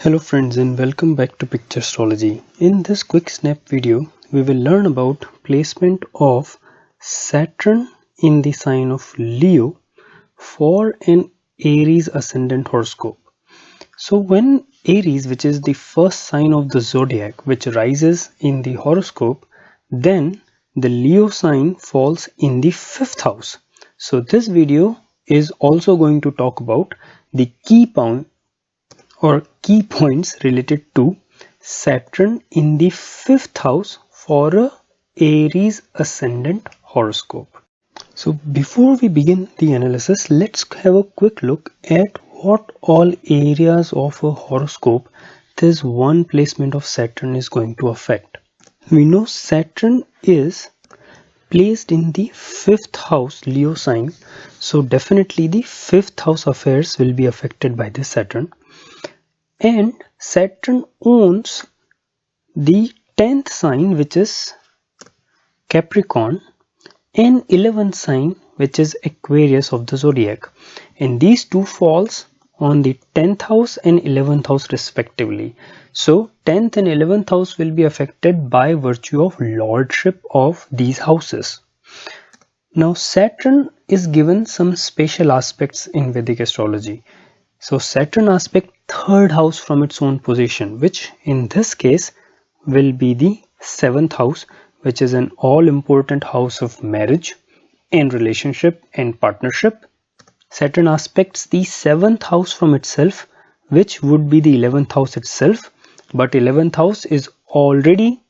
Hello friends and welcome back to Picture Astrology. In this quick snap video, we will learn about placement of Saturn in the sign of Leo for an Aries Ascendant horoscope. So when Aries, which is the first sign of the zodiac which rises in the horoscope, then the Leo sign falls in the 5th house. So this video is also going to talk about the key points related to Saturn in the 5th house for a Aries Ascendant horoscope. So before we begin the analysis, let's have a quick look at what all areas of a horoscope this one placement of Saturn is going to affect. We know Saturn is placed in the 5th house Leo sign, so definitely the 5th house affairs will be affected by this Saturn. And Saturn owns the 10th sign, which is Capricorn, and 11th sign, which is Aquarius of the zodiac, and these two falls on the 10th house and 11th house respectively. So 10th and 11th house will be affected by virtue of lordship of these houses. Now Saturn is given some special aspects in Vedic astrology. So Saturn aspect 3rd house from its own position, which in this case will be the 7th house, which is an all important house of marriage and relationship and partnership. Saturn aspects the 7th house from itself, which would be the 11th house itself, but 11th house is already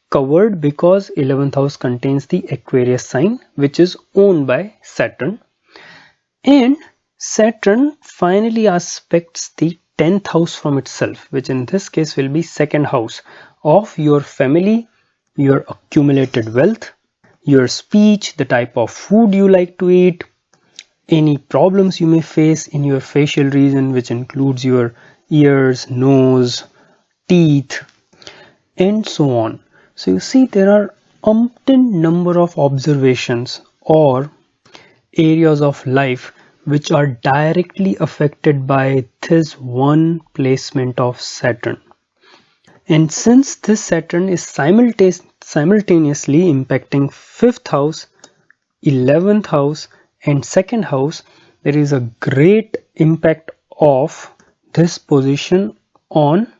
covered because 11th house contains the Aquarius sign, which is owned by Saturn. And Saturn finally aspects the 10th house from itself, which in this case will be 2nd house of your family, your accumulated wealth, your speech, the type of food you like to eat, any problems you may face in your facial region, which includes your ears, nose, teeth, and so on. So you see there are umpteen number of observations or areas of life which are directly affected by this one placement of Saturn. And since this Saturn is simultaneously impacting 5th house, 11th house and 2nd house, there is a great impact of this position on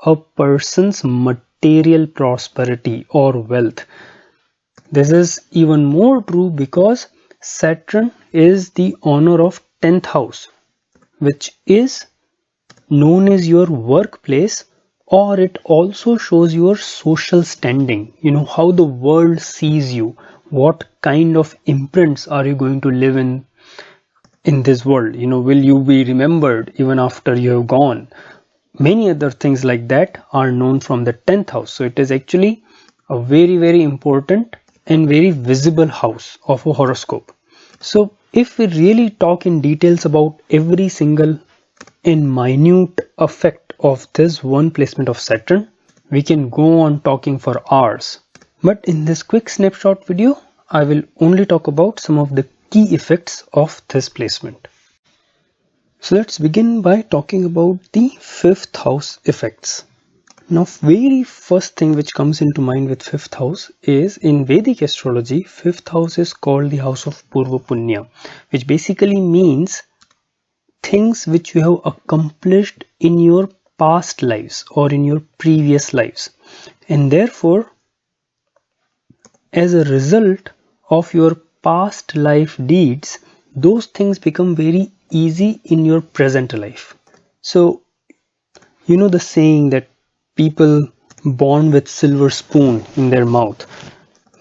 a person's material prosperity or wealth. This is even more true because Saturn is the owner of 10th house, which is known as your workplace, or it also shows your social standing. You know, how the world sees you, what kind of imprints are you going to live in this world. You know, will you be remembered even after you have gone? Many other things like that are known from the 10th house. So it is actually a very, very important and very visible house of a horoscope. So if we really talk in details about every single and minute effect of this one placement of Saturn, we can go on talking for hours. But in this quick snapshot video, I will only talk about some of the key effects of this placement. So let's begin by talking about the 5th house effects. Now, very first thing which comes into mind with 5th house is, in Vedic astrology, 5th house is called the house of Purva Punya, which basically means things which you have accomplished in your past lives or in your previous lives. And therefore, as a result of your past life deeds, those things become very easy in your present life. So, you know the saying that people born with silver spoon in their mouth,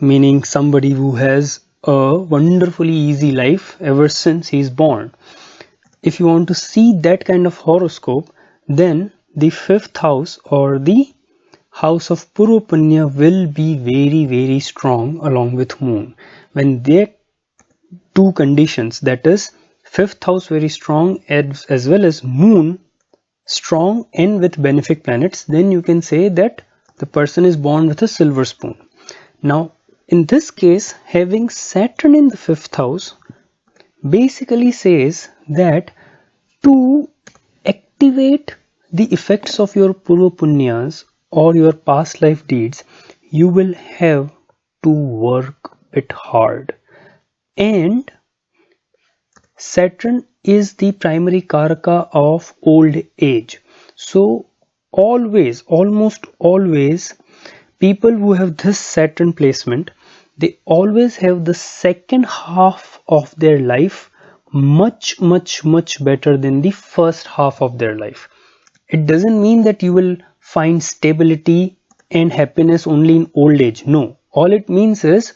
meaning somebody who has a wonderfully easy life ever since he is born. If you want to see that kind of horoscope, then the 5th house or the house of Purva Punya will be very, very strong along with moon. When they two conditions, that is 5th house very strong as well as moon strong and with benefic planets, then you can say that the person is born with a silver spoon. Now in this case, having Saturn in the 5th house basically says that to activate the effects of your purva punyas or your past life deeds, you will have to work it hard. And Saturn is the primary karaka of old age. So always, almost always, people who have this Saturn placement, they always have the second half of their life much better than the first half of their life. It doesn't mean that you will find stability and happiness only in old age. No, all it means is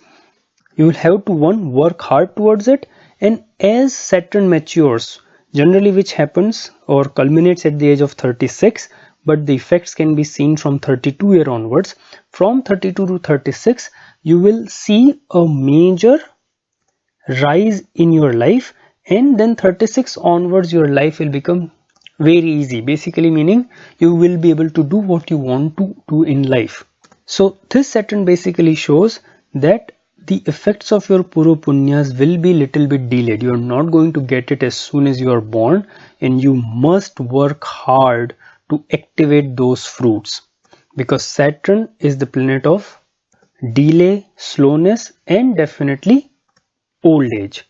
you will have to work hard towards it, and as Saturn matures, generally which happens or culminates at the age of 36, but the effects can be seen from 32 year onwards. From 32 to 36, you will see a major rise in your life, and then 36 onwards your life will become very easy, basically meaning you will be able to do what you want to do in life. So this Saturn basically shows that the effects of your purva punyas will be little bit delayed. You are not going to get it as soon as you are born, and you must work hard to activate those fruits, because Saturn is the planet of delay, slowness, and definitely old age.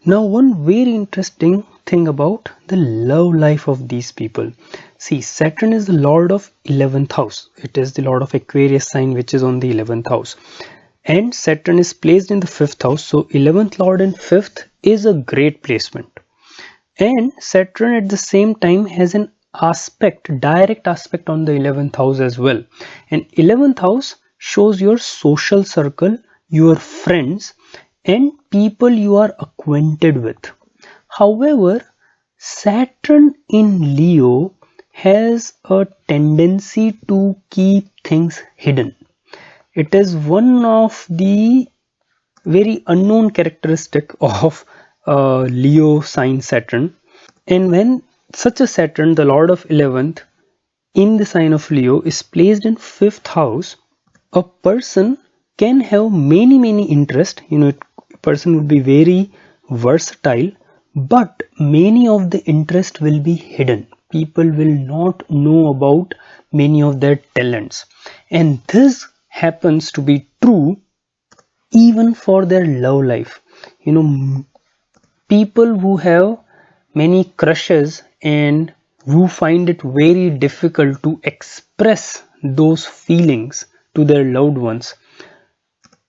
Now, one very interesting thing about the love life of these people. See, Saturn is the lord of 11th house. It is the lord of Aquarius sign, which is on the 11th house. And Saturn is placed in the 5th house. So 11th lord and 5th is a great placement. And Saturn at the same time has an aspect, direct aspect on the 11th house as well. And 11th house shows your social circle, your friends, and people you are acquainted with. However, Saturn in Leo has a tendency to keep things hidden. It is one of the very unknown characteristic of Leo sign Saturn. And when such a Saturn, the lord of 11th, in the sign of Leo is placed in 5th house, a person can have many interests. A person would be very versatile, but many of the interest will be hidden. People will not know about many of their talents, and this happens to be true even for their love life. People who have many crushes and who find it very difficult to express those feelings to their loved ones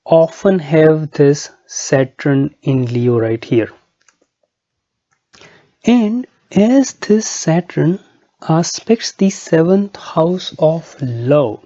often have this Saturn in Leo right here. And as this Saturn aspects the 7th house of love,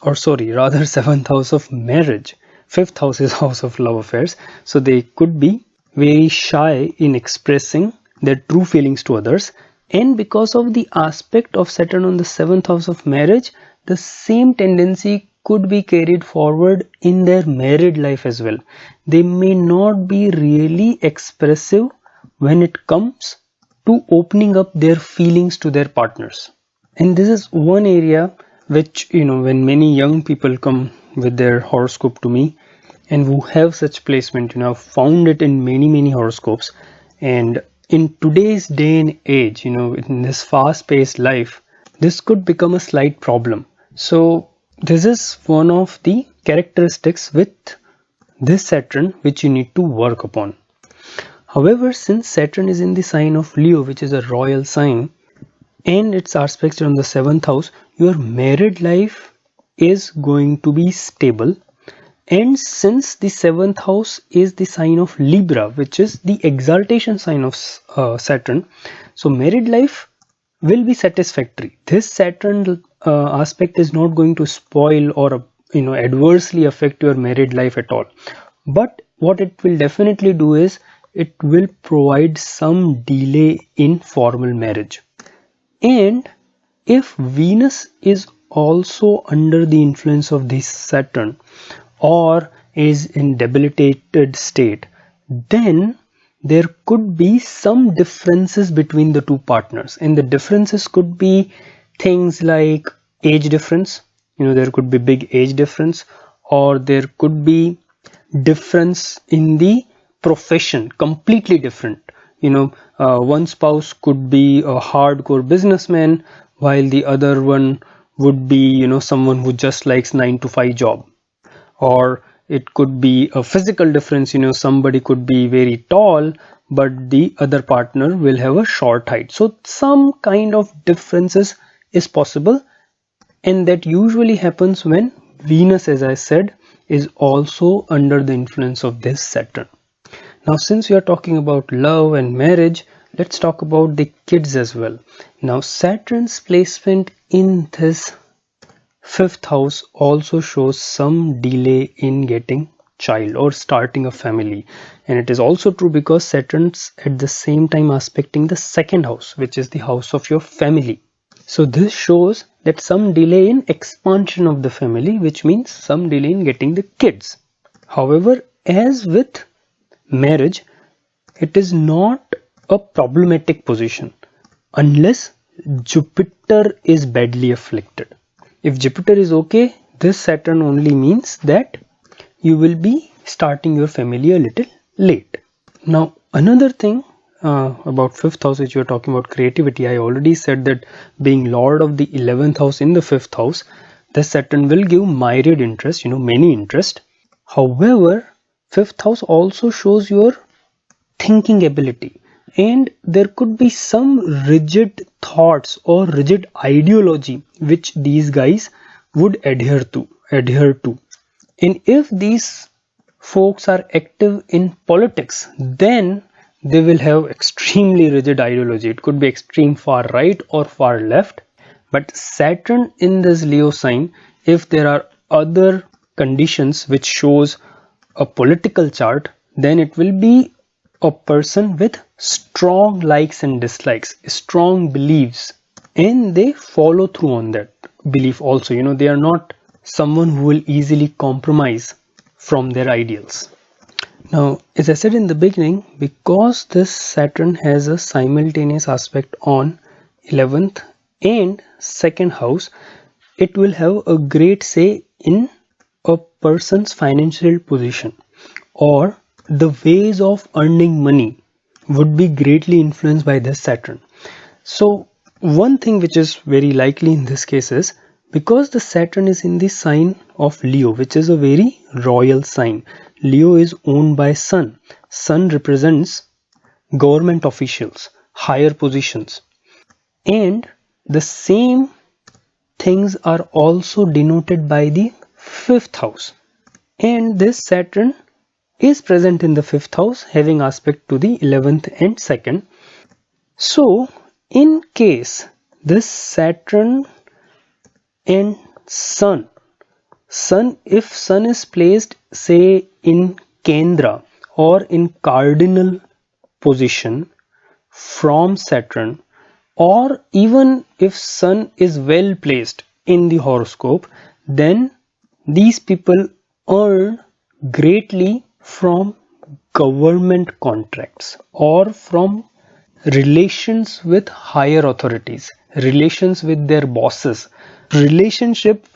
or sorry, rather 7th house of marriage, 5th house is house of love affairs, so they could be very shy in expressing their true feelings to others. And because of the aspect of Saturn on the 7th house of marriage, the same tendency could be carried forward in their married life as well. They may not be really expressive when it comes to opening up their feelings to their partners. And this is one area which, when many young people come with their horoscope to me and who have such placement, I've found it in many horoscopes. And in today's day and age, in this fast-paced life, this could become a slight problem. So this is one of the characteristics with this Saturn which you need to work upon. However, since Saturn is in the sign of Leo, which is a royal sign, and its aspects on the 7th house, your married life is going to be stable. And since the 7th house is the sign of Libra, which is the exaltation sign of Saturn, so married life will be satisfactory. This Saturn aspect is not going to spoil or adversely affect your married life at all. But what it will definitely do is it will provide some delay in formal marriage. And if Venus is also under the influence of this Saturn or is in debilitated state, then there could be some differences between the two partners, and the differences could be things like age difference. There could be big age difference, or there could be difference in the profession, completely different. One spouse could be a hardcore businessman, while the other one would be, someone who just likes 9 to 5 job. Or it could be a physical difference, somebody could be very tall but the other partner will have a short height. So some kind of differences is possible, and that usually happens when Venus, as I said, is also under the influence of this Saturn. Now since we are talking about love and marriage, let's talk about the kids as well. Now Saturn's placement in this 5th house also shows some delay in getting child or starting a family, and it is also true because Saturn's at the same time aspecting the 2nd house, which is the house of your family. So this shows that some delay in expansion of the family, which means some delay in getting the kids. However, as with marriage, it is not a problematic position unless Jupiter is badly afflicted. If Jupiter is okay, this Saturn only means that you will be starting your family a little late. Now another thing about 5th house, which you are talking about creativity, I already said that being lord of the 11th house in the 5th house, the Saturn will give myriad interest, many interest. However, 5th house also shows your thinking ability, and there could be some rigid thoughts or rigid ideology which these guys would adhere to. And if these folks are active in politics, then they will have extremely rigid ideology. It could be extreme far right or far left. But Saturn in this Leo sign, if there are other conditions which shows a political chart, then it will be a person with strong likes and dislikes, strong beliefs, and they follow through on that belief also. They are not someone who will easily compromise from their ideals. Now, as I said in the beginning, because this Saturn has a simultaneous aspect on 11th and 2nd house, it will have a great say in a person's financial position, or the ways of earning money would be greatly influenced by this Saturn. So one thing which is very likely in this case is, because the Saturn is in the sign of Leo, which is a very royal sign. Leo is owned by Sun. Sun represents government officials, higher positions, and the same things are also denoted by the 5th house. And this Saturn is present in the 5th house, having aspect to the 11th and 2nd. So in case this Saturn and Sun, if Sun is placed say in Kendra or in cardinal position from Saturn, or even if Sun is well placed in the horoscope, then these people earn greatly from government contracts or from relations with higher authorities, relations with their bosses, relationship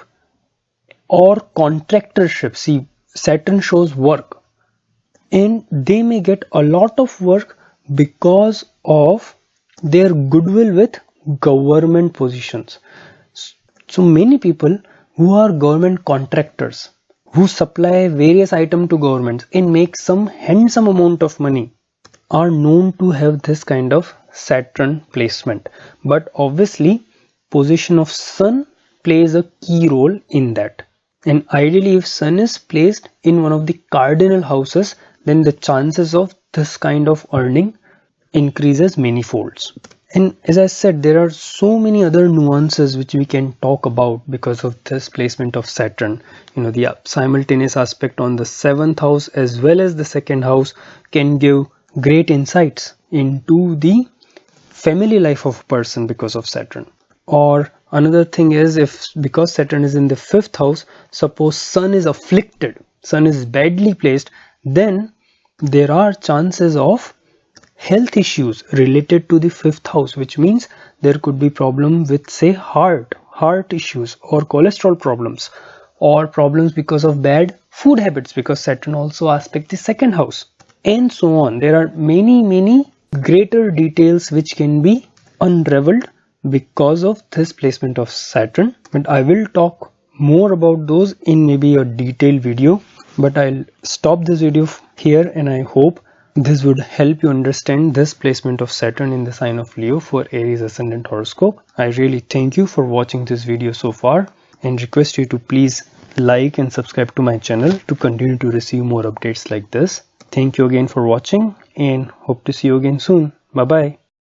or contractorship. See, Saturn shows work, and they may get a lot of work because of their goodwill with government positions. So many people who are government contractors, who supply various items to governments and make some handsome amount of money, are known to have this kind of Saturn placement. But obviously position of Sun plays a key role in that, and ideally if Sun is placed in one of the cardinal houses, then the chances of this kind of earning increases many folds. And as I said, there are so many other nuances which we can talk about because of this placement of Saturn. The simultaneous aspect on the 7th house as well as the 2nd house can give great insights into the family life of a person because of Saturn. Or another thing is, because Saturn is in the 5th house, suppose Sun is afflicted, Sun is badly placed, then there are chances of health issues related to the 5th house, which means there could be problem with say heart issues or cholesterol problems, or problems because of bad food habits, because Saturn also aspects the 2nd house, and so on. There are many greater details which can be unraveled because of this placement of Saturn, but I will talk more about those in maybe a detailed video. But I'll stop this video here, and I hope this would help you understand this placement of Saturn in the sign of Leo for Aries Ascendant horoscope. I really thank you for watching this video so far and request you to please like and subscribe to my channel to continue to receive more updates like this. Thank you again for watching and hope to see you again soon. Bye bye.